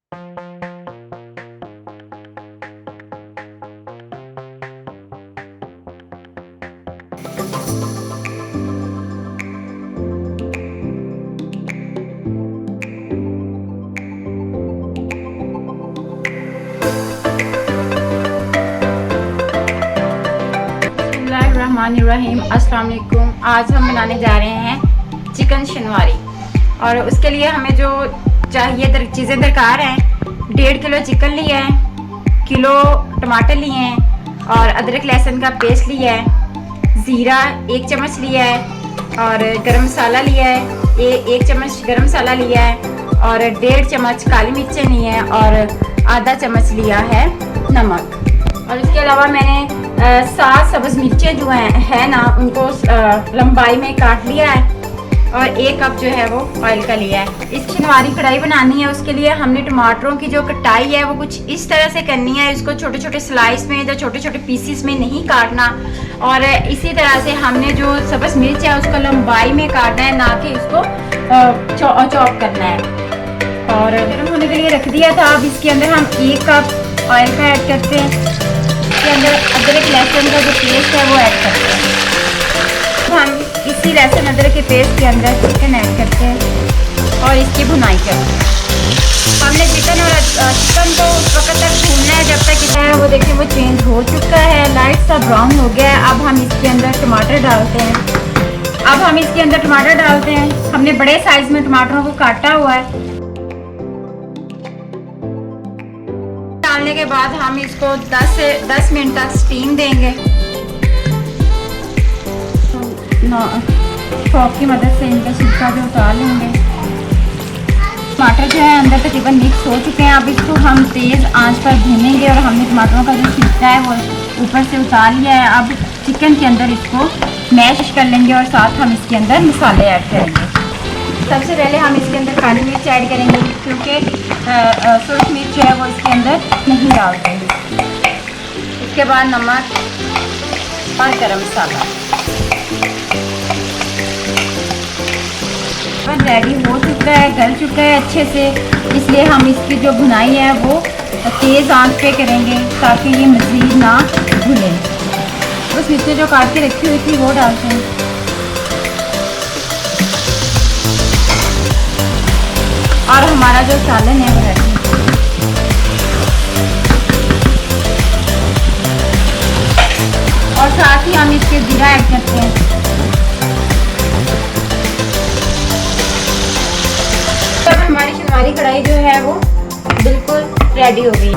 बिस्मिल्लाहिर्रहमानिर्रहीम। अस्सलाम वालेकुम। आज हम बनाने जा रहे हैं चिकन शनवारी और उसके लिए हमें जो चाहिए चीज़ें दरकार हैं, 1.5 किलो चिकन लिया है, किलो टमाटर लिए हैं और अदरक लहसुन का पेस्ट लिया है, ज़ीरा 1 चम्मच लिया है और गरम मसाला लिया है, 1 चम्मच गरम मसाला लिया है और 1.5 चम्मच काली मिर्चें ली हैं और आधा चम्मच लिया है नमक। और इसके अलावा मैंने 7 सब्ज़ मिर्चें जो है ना उनको लंबाई में काट लिया है और 1 कप जो है वो ऑयल का लिया है। इस शनवारी कढ़ाई बनानी है, उसके लिए हमने टमाटरों की जो कटाई है वो कुछ इस तरह से करनी है। इसको छोटे छोटे स्लाइस में या छोटे छोटे पीसीस में नहीं काटना और इसी तरह से हमने जो सब्ज़ मिर्च है उसको लंबाई में काटना है, ना कि इसको चॉप करना है। और गर्म होने के लिए रख दिया था। अब इसके अंदर हम 1 कप ऑयल का ऐड करते हैं। इसके अंदर अदरक लहसुन का जो पेस्ट है वो ऐड करते हैं। तो हम इसी लहसुन अदरक के पेस्ट के अंदर चिकन ऐड करते हैं और इसकी भुनाई करते हैं। हमने चिकन को उस वक्त तक भूनना है जब तक है वो देखिए वो चेंज हो चुका है, लाइट सा ब्राउन हो गया है। अब हम इसके अंदर टमाटर डालते हैं। हमने बड़े साइज में टमाटरों को काटा हुआ है। डालने के बाद हम इसको 10 से 10 मिनट तक स्टीम देंगे। फॉक की मदद से इनका छिलका जो उतार लेंगे। टमाटर जो है अंदर तकरीबन मिक्स हो चुके हैं। अब इसको हम तेज़ आंच पर भूनेंगे और हमने टमाटरों का जो छिलका है वो ऊपर से उतार लिया है। अब चिकन के अंदर इसको मैश कर लेंगे और साथ हम इसके अंदर मसाले ऐड करेंगे। सबसे पहले हम इसके अंदर काली मिर्च ऐड करेंगे क्योंकि सुरख मिर्च जो है वो इसके अंदर नहीं डालते हैं। इसके बाद नमक और गरम मसाला रेडी हो चुका है, गल चुका है अच्छे से। इसलिए हम इसकी जो भुनाई है वो तेज़ आंच पे करेंगे ताकि ये मज़ीद ना भुने। बस मिर्चें जो काट के रखी हुई थी वो डालते हैं और हमारा जो सालन है वो रेडी। और साथ ही हम इसके जीरा ऐड करते हैं। तब हमारी शनवारी कढ़ाई जो है वो बिल्कुल रेडी हो गई।